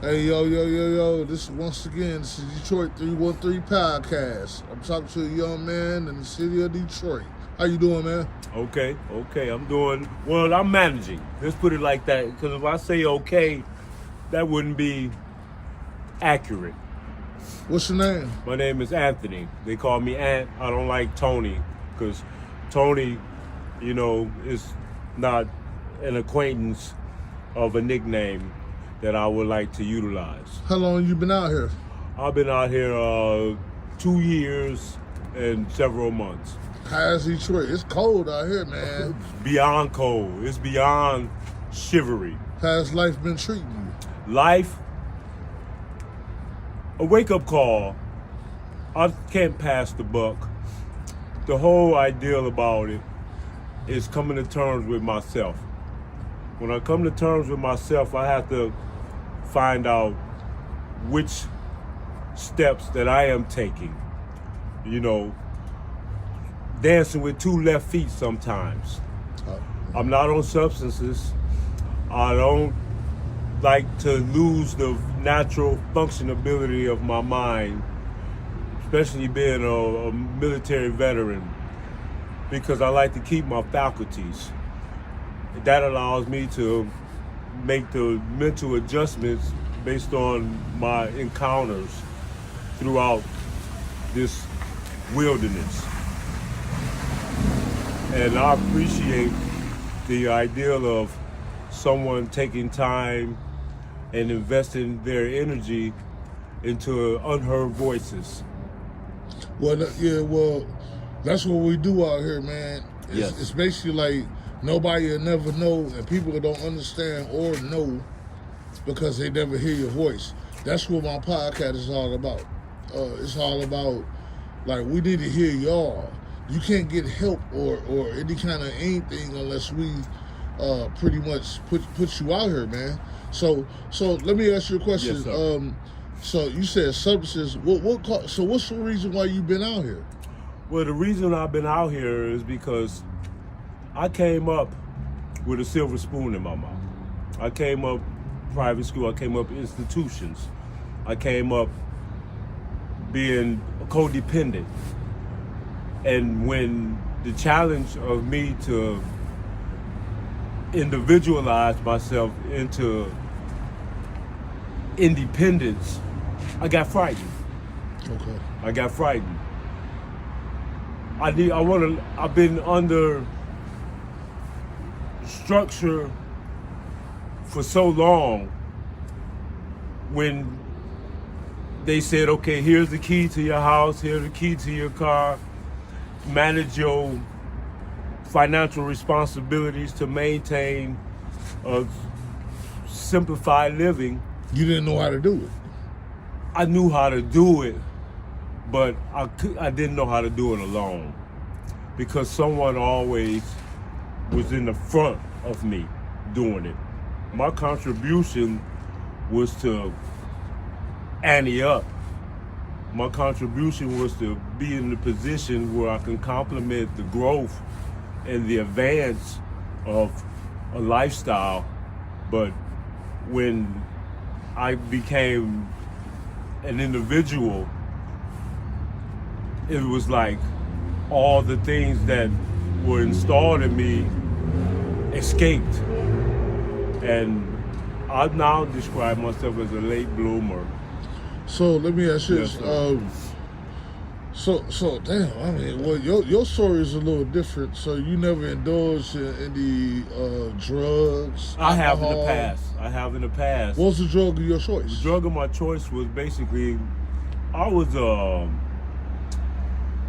Hey, yo. This is Detroit 313 Podcast. I'm talking to a young man in the city of Detroit. How you doing, man? Okay, I'm doing well. I'm managing. Let's put it like that. Because if I say okay, that wouldn't be accurate. What's your name? My name is Anthony. They call me Ant. I don't like Tony because Tony, is not an acquaintance of a nickname that I would like to utilize. How long you been out here? I've been out here 2 years and several months. How's Detroit? It's cold out here, man. It's beyond cold. It's beyond shivery. How's life been treating you? Life, a wake-up call. I can't pass the buck. The whole ideal about it is coming to terms with myself. When I come to terms with myself, I have to find out which steps that I am taking. Dancing with two left feet sometimes. I'm not on substances. I don't like to lose the natural functionability of my mind, especially being a military veteran, because I like to keep my faculties. That allows me to make the mental adjustments based on my encounters throughout this wilderness. And I appreciate the ideal of someone taking time and investing their energy into unheard voices. Well, that's what we do out here, man. It's basically like nobody will never know, and people don't understand or know because they never hear your voice. That's what my podcast is all about. It's all about, like, we need to hear y'all. You can't get help or any kind of anything unless we pretty much put you out here, man. So let me ask you a question. Yes, sir. So you said substances. So what's the reason why you've been out here? Well, the reason I've been out here is because I came up with a silver spoon in my mouth. I came up private school. I came up institutions. I came up being codependent. And when the challenge of me to individualize myself into independence, I got frightened. Okay. I got frightened. I've been under structure for so long. When they said, okay, here's the key to your house, here's the key to your car, manage your financial responsibilities to maintain a simplified living. You didn't know how to do it. I knew how to do it, but I didn't know how to do it alone, because someone always was in the front of me doing it. My contribution was to ante up. My contribution was to be in the position where I can complement the growth and the advance of a lifestyle. But when I became an individual, it was like all the things that were installed in me escaped. And I now describe myself as a late bloomer. So let me ask you this. So damn, I mean, well, your story is a little different. So you never indulged in any drugs? I have in the past. What was the drug of your choice? The drug of my choice was basically, I was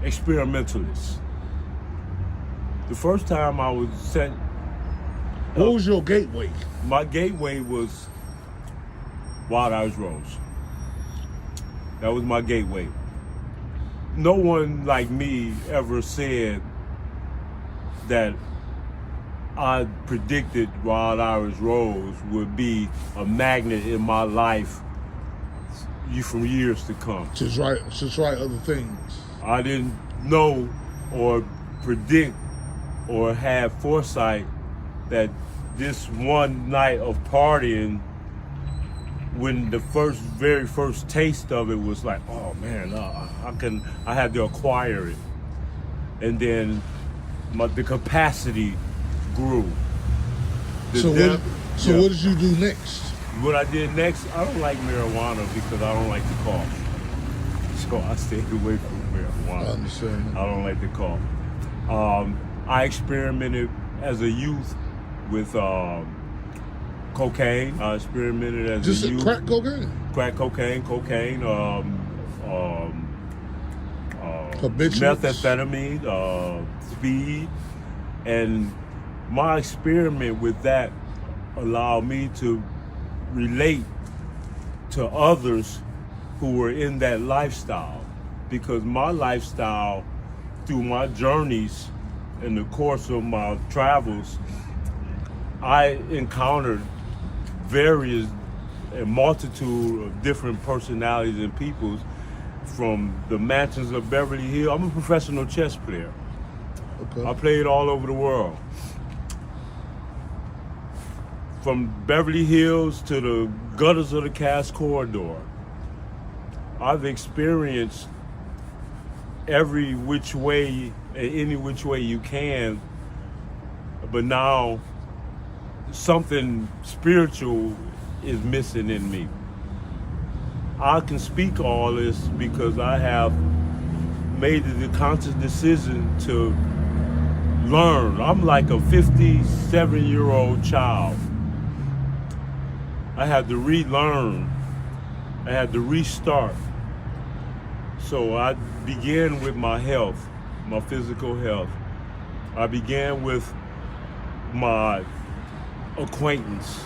experimentalist. The first time I was sent. What was your gateway? My gateway was Wild Irish Rose. That was my gateway. No one like me ever said that I predicted Wild Irish Rose would be a magnet in my life from years to come. To try other things. I didn't know or predict or have foresight that this one night of partying when the very first taste of it was like, oh man, I had to acquire it, and then the capacity grew. What did you do next? What I did next, I don't like marijuana because I don't like to cough, so I stayed away from marijuana. I understand. I don't like to cough. I experimented as a youth with cocaine. I experimented as just a youth. Crack cocaine? Crack cocaine, Habituals? methamphetamine, speed. And my experiment with that allowed me to relate to others who were in that lifestyle. Because my lifestyle, through my journeys in the course of my travels, I encountered a multitude of different personalities and peoples, from the mansions of Beverly Hills. I'm a professional chess player. Okay. I played all over the world. From Beverly Hills to the gutters of the Cass Corridor. I've experienced every which way, any which way you can, but now something spiritual is missing in me. I can speak all this because I have made the conscious decision to learn. I'm like a 57-year-old child. I had to relearn. I had to restart. So I began with my health, my physical health. I began with my acquaintance.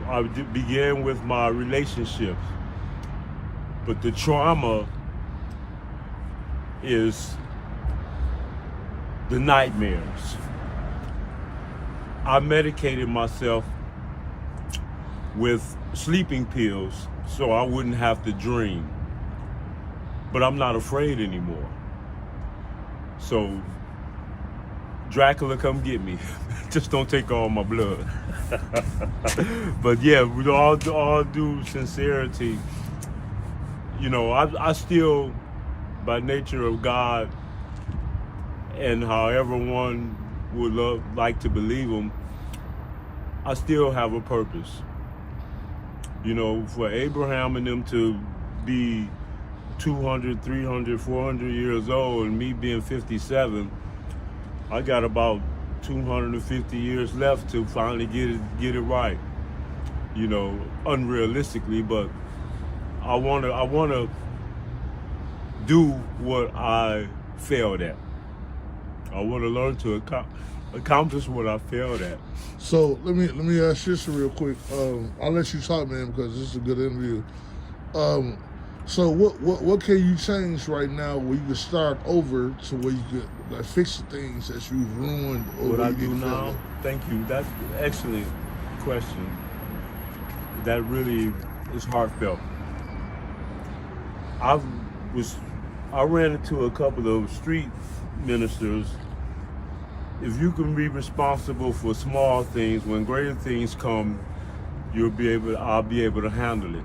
I began with my relationships. But the trauma is the nightmares. I medicated myself with sleeping pills so I wouldn't have to dream. But I'm not afraid anymore. So Dracula, come get me. Just don't take all my blood. But yeah, with all due sincerity, you know, I still, by nature of God, and however one would like to believe him, I still have a purpose. You know, for Abraham and them to be 200, 300, 400 years old, and me being 57, I got about 250 years left to finally get it right. You know, unrealistically, but I wanna do what I failed at. I wanna learn to accomplish what I failed at. So let me ask this real quick. I'll let you talk, man, because this is a good interview. So what can you change right now where you can start over to where you could like fix the things that you've ruined? Or What I do now? Thank you. That's an excellent question. That really is heartfelt. I ran into a couple of street ministers. If you can be responsible for small things, when greater things come, I'll be able to handle it.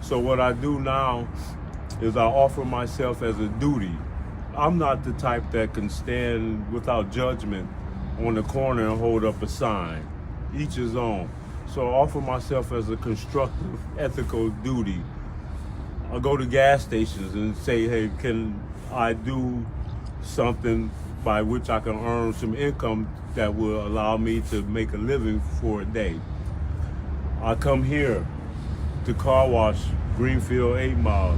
So what I do now is I offer myself as a duty. I'm not the type that can stand without judgment on the corner and hold up a sign. Each his own. So I offer myself as a constructive, ethical duty. I go to gas stations and say, hey, can I do something by which I can earn some income that will allow me to make a living for a day? I come here to car wash Greenfield 8 Mile.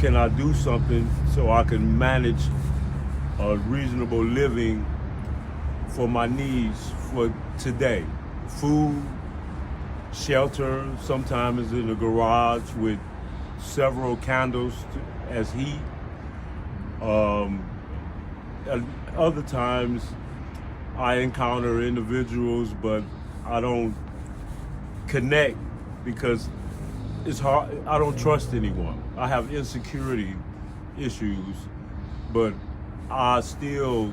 Can I do something so I can manage a reasonable living for my needs for today? Food, shelter, sometimes in the garage with several candles as heat. Other times I encounter individuals, but I don't connect because it's hard. I don't trust anyone. I have insecurity issues, but I still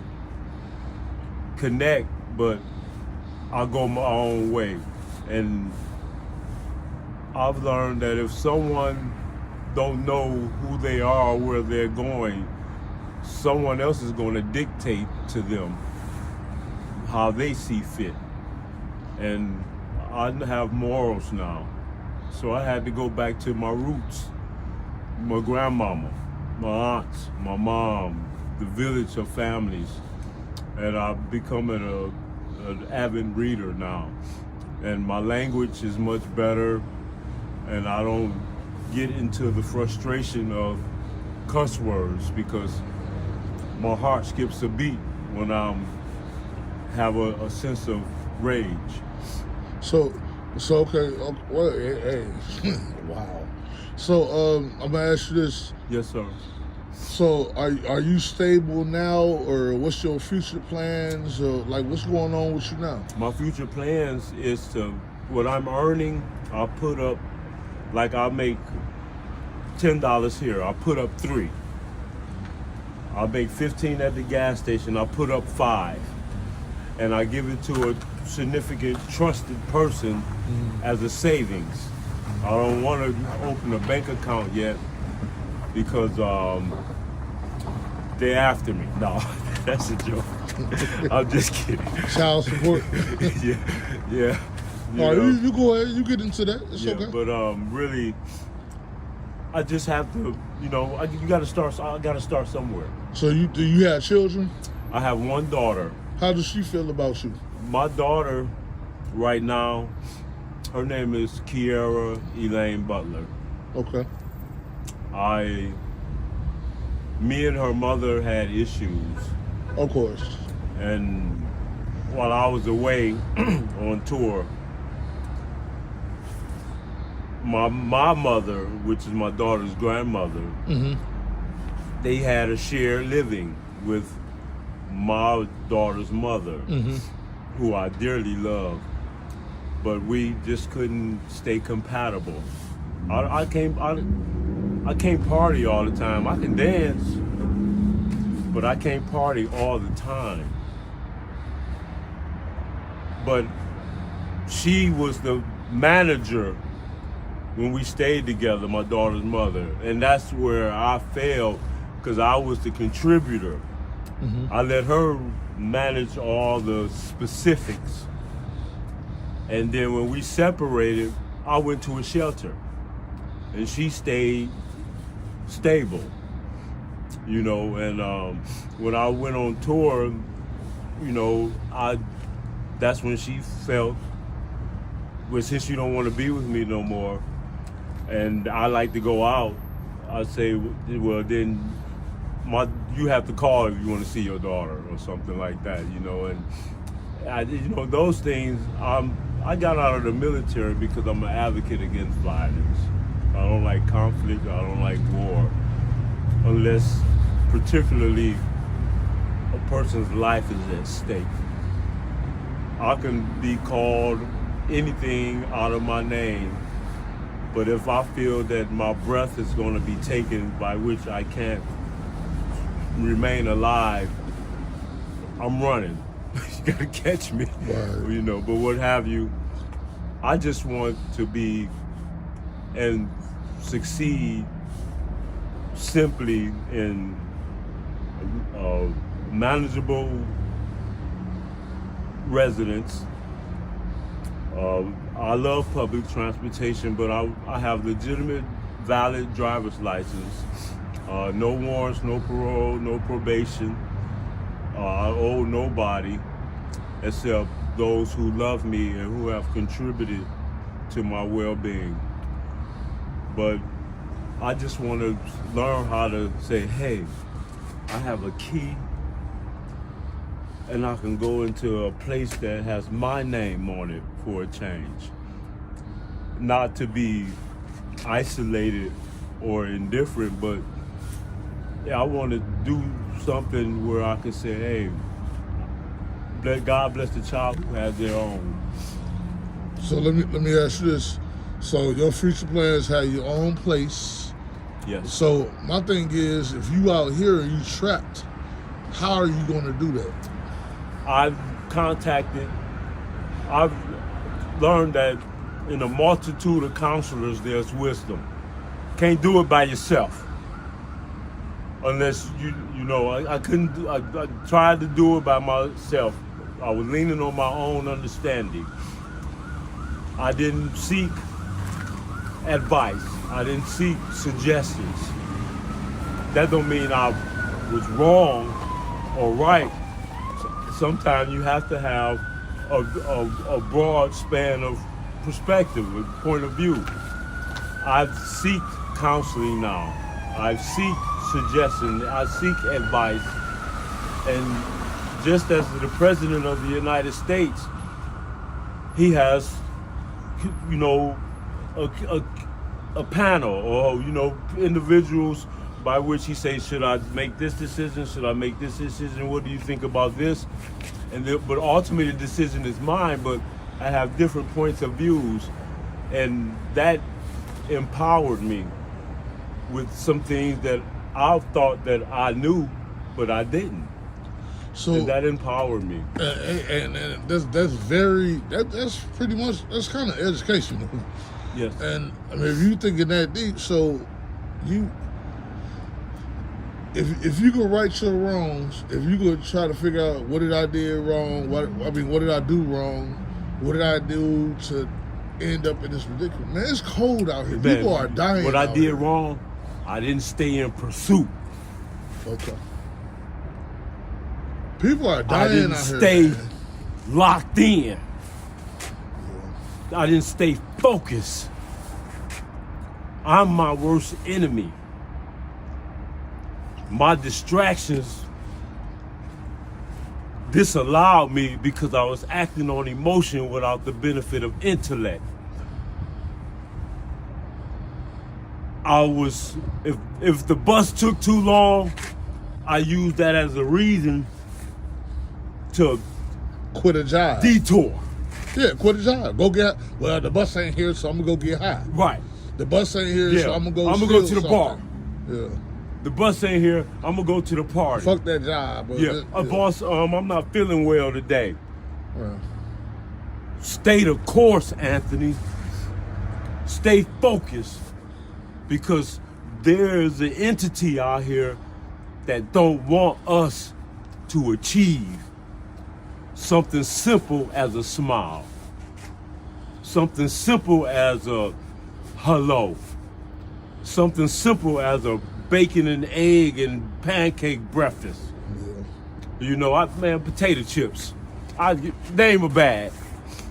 connect, but I go my own way. And I've learned that if someone don't know who they are or where they're going, someone else is going to dictate to them how they see fit. And I have morals now. So I had to go back to my roots. My grandmama, my aunts, my mom, the village of families. And I've become an avid reader now. And my language is much better, and I don't get into the frustration of cuss words because my heart skips a beat when I have a sense of rage. So okay, well, hey, wow. So I'm gonna ask you this. Yes, sir. So are you stable now, or what's your future plans? Like, what's going on with you now? My future plans is to, what I'm earning, I'll put up, like I'll make $10 here, I'll put up 3. I'll make 15 at the gas station, I'll put up 5. And I give it to a significant trusted person as a savings. I don't want to open a bank account yet because they're after me. No, that's a joke. I'm just kidding. Child support. yeah. You go ahead. You get into that. It's okay. But really, I just have to. You got to start. I got to start somewhere. So do you have children? I have one daughter. How does she feel about you? My daughter, right now, her name is Kiara Elaine Butler. Okay. Me and her mother had issues. Of course. And while I was away on tour, my mother, which is my daughter's grandmother, they had a shared living with my daughter's mother, who I dearly love, but we just couldn't stay compatible. I can't party all the time. I can dance, but I can't party all the time. But she was the manager when we stayed together, my daughter's mother, and that's where I failed because I was the contributor. I let her manage all the specifics. And then when we separated, I went to a shelter and she stayed stable, and when I went on tour, that's when she felt, well, since you don't want to be with me no more, and I like to go out, I say, well, then you have to call if you want to see your daughter or something like that, and those things. I got out of the military because I'm an advocate against violence. I don't like conflict, I don't like war, unless particularly a person's life is at stake. I can be called anything out of my name, but if I feel that my breath is going to be taken by which I can't remain alive, I'm running. You gotta catch me, right. But what have you, I just want to be and succeed simply in manageable residence. I love public transportation, but I have legitimate, valid driver's license. No warrants, no parole, no probation. I owe nobody except those who love me and who have contributed to my well-being. But I just want to learn how to say, hey, I have a key and I can go into a place that has my name on it for a change. Not to be isolated or indifferent, but I want to do something where I can say, hey, God bless the child who has their own. So let me ask you this. So your future plans have your own place. Yes. So my thing is, if you out here and you trapped, how are you going to do that? I've learned that in a multitude of counselors, there's wisdom. Can't do it by yourself. Unless I couldn't do, I tried to do it by myself. I was leaning on my own understanding. I didn't seek advice. I didn't seek suggestions. That don't mean I was wrong or right. Sometimes you have to have a broad span of perspective, a point of view. I seek counseling now. I seek suggestions. I seek advice. And just as the President of the United States, he has, a panel or, individuals by which he says, should I make this decision? Should I make this decision? What do you think about this? But ultimately the decision is mine, but I have different points of views, and that empowered me with some things that I thought that I knew, but I didn't. So and that empowered me. And that's pretty much, that's kind of educational. Yes. And I mean, if you thinking that deep, so if you go right your wrongs, if you go try to figure out what did I do wrong, what did I do wrong, what did I do to end up in this predicament? Man, it's cold out here. Man, people are dying. What I did wrong, I didn't stay in pursuit. Okay. People are dying out here. I didn't stay locked in. Yeah. I didn't stay focused. I'm my worst enemy. My distractions disallowed me because I was acting on emotion without the benefit of intellect. If the bus took too long, I used that as a reason to quit a job. Detour. Yeah, quit a job. Go get, well, the bus ain't here, so I'm gonna go get high. Right. The bus ain't here, so I'm gonna go to the bar. Yeah. The bus ain't here, I'm gonna go to the party. Fuck that job. Boss, I'm not feeling well today. Yeah. Stay the course, Anthony. Stay focused, because there's an entity out here that don't want us to achieve something simple as a smile, something simple as a hello, something simple as a bacon and egg and pancake breakfast. Yeah. Potato chips. Name a bag.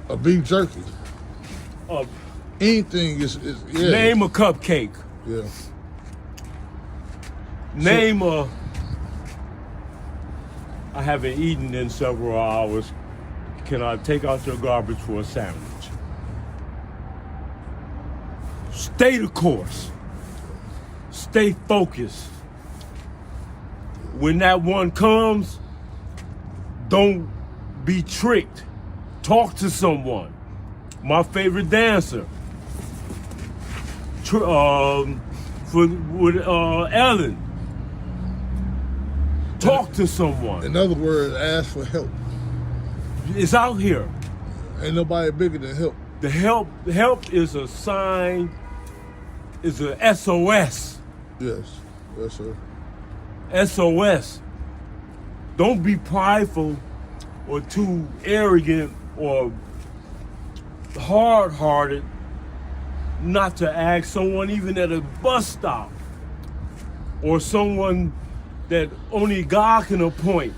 A beef jerky. Anything is yeah. Name a cupcake. Yeah. Name I haven't eaten in several hours. Can I take out your garbage for a sandwich? Stay the course. Stay focused. When that one comes, don't be tricked. Talk to someone. My favorite dancer, with Ellen. Talk to someone. In other words, ask for help. It's out here. Ain't nobody bigger than help. The help is a sign, is a SOS. Yes, sir. SOS. Don't be prideful or too arrogant or hard-hearted not to ask someone even at a bus stop or someone that only God can appoint.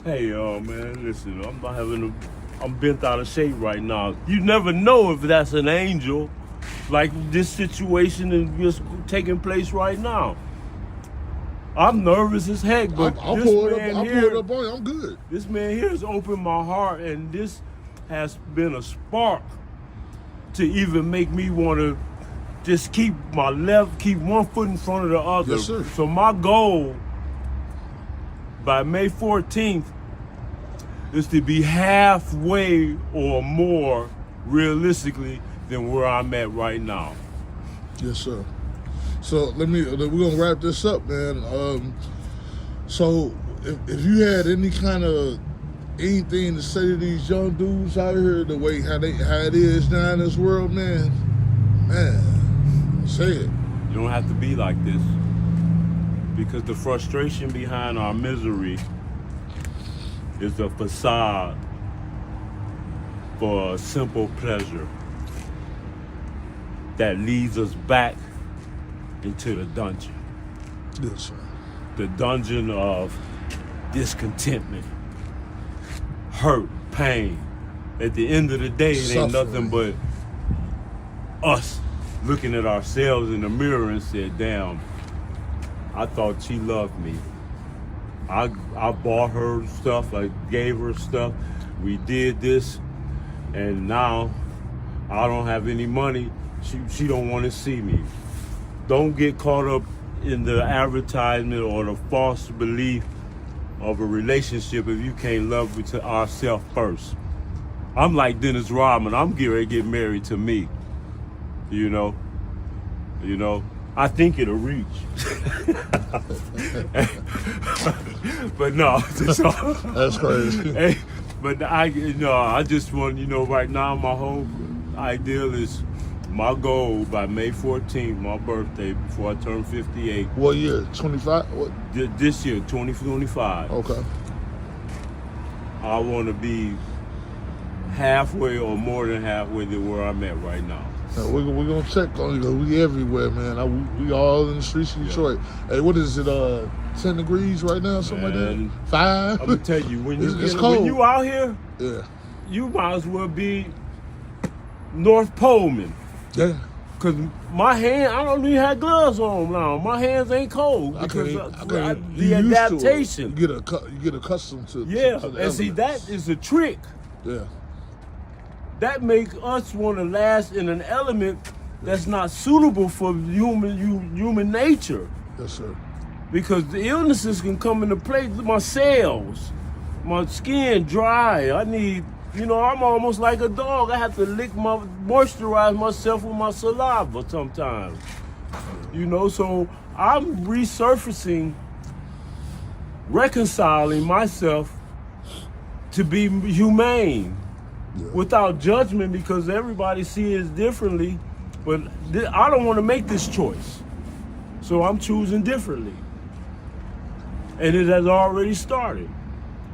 Hey, man, listen, I'm bent out of shape right now. You never know if that's an angel, like this situation is just taking place right now. I'm nervous as heck, but I'll pull it up on you. I'm good. This man here has opened my heart, and this has been a spark to even make me want to just keep one foot in front of the other. Yes, sir. So my goal by May 14th is to be halfway or more realistically than where I'm at right now. Yes, sir. So we're gonna wrap this up, man. So if you had any kind of anything to say to these young dudes out here, the way how it is now in this world, man, say it. You don't have to be like this, because the frustration behind our misery is a facade for a simple pleasure that leads us back into the dungeon. Yes, sir. The dungeon of discontentment, hurt, pain. At the end of the day, it ain't nothing but us looking at ourselves in the mirror and said, damn, I thought she loved me. I bought her stuff, I gave her stuff, we did this, and now I don't have any money. She don't want to see me. Don't get caught up in the advertisement or the false belief of a relationship if you can't love ourselves first. I'm like Dennis Rodman. I'm getting ready to get married to me. You know, I think it'll reach. But no, that's crazy. Hey, but I just want, right now my whole ideal is my goal by May 14th, my birthday, before I turn 58. What year? 25? What? This year, 2025. Okay. I want to be halfway or more than halfway to where I'm at right now. We're going to check on you, because we everywhere, man. We all in the streets of Detroit. Yeah. Hey, what is it, 10 degrees right now, something like that? 5? I'm going to tell you, when you out here, yeah, you might as well be North Poleman. Yeah. Because my hand, I don't even have gloves on now. My hands ain't cold because the adaptation. You get accustomed to to and see, that is a trick. Yeah. That makes us want to last in an element that's not suitable for human nature. Yes, sir. Because the illnesses can come into play. My cells, my skin dry. I need, I'm almost like a dog. I have to moisturize myself with my saliva sometimes. So I'm resurfacing, reconciling myself to be humane. Yeah. Without judgment, because everybody sees it differently, but I don't want to make this choice, so I'm choosing differently, and it has already started.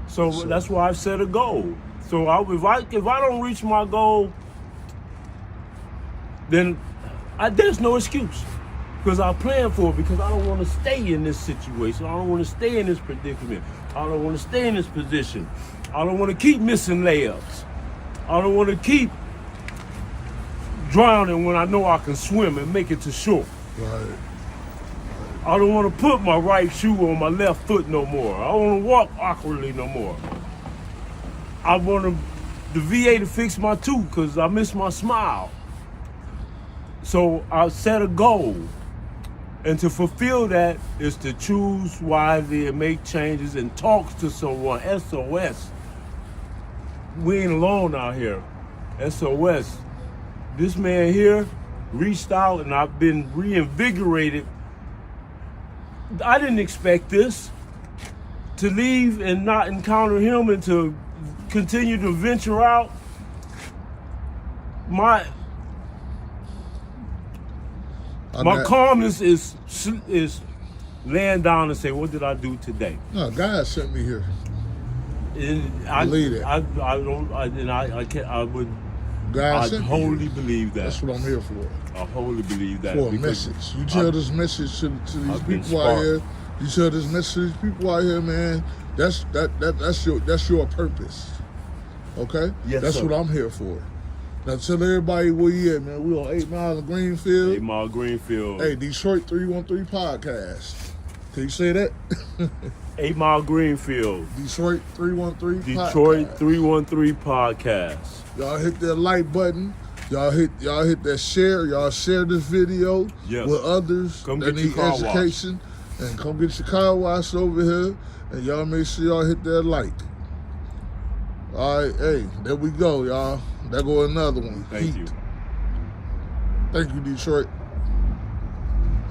So that's why I've set a goal. So if I don't reach my goal, then there's no excuse, because I plan for it, because I don't want to stay in this situation. I don't want to stay in this predicament. I don't want to stay in this position. I don't want to keep missing layups. I don't want to keep drowning when I know I can swim and make it to shore. Right. I don't want to put my right shoe on my left foot no more. I don't want to walk awkwardly no more. I want the VA to fix my tooth because I miss my smile. So I set a goal. And to fulfill that is to choose wisely and make changes and talk to someone. SOS. We ain't alone out here. SOS. This man here reached out and I've been reinvigorated. I didn't expect this, to leave and not encounter him and to continue to venture out. My calmness is laying down and say, what did I do today? No, God sent me here. I believe it. I wholly believe that. That's what I'm here for. I wholly believe that. For a message. You tell this message to these people out here. You tell this message to these people out here, man. That's your purpose. Okay? Yes, that's sir. what I'm here for. Now tell everybody where you at, man. We on 8 Mile of Greenfield. 8 Mile Greenfield. Hey, Detroit 313 podcast. Can you say that? 8 Mile Greenfield. Detroit 313 Detroit podcast. 313 podcast. Y'all hit that like button. Y'all hit that share. Y'all share this video with others that need education. And come get your car washed over here. And y'all make sure y'all hit that like. All right, hey, there we go, y'all. There go another one. Thank you. Thank you, Detroit.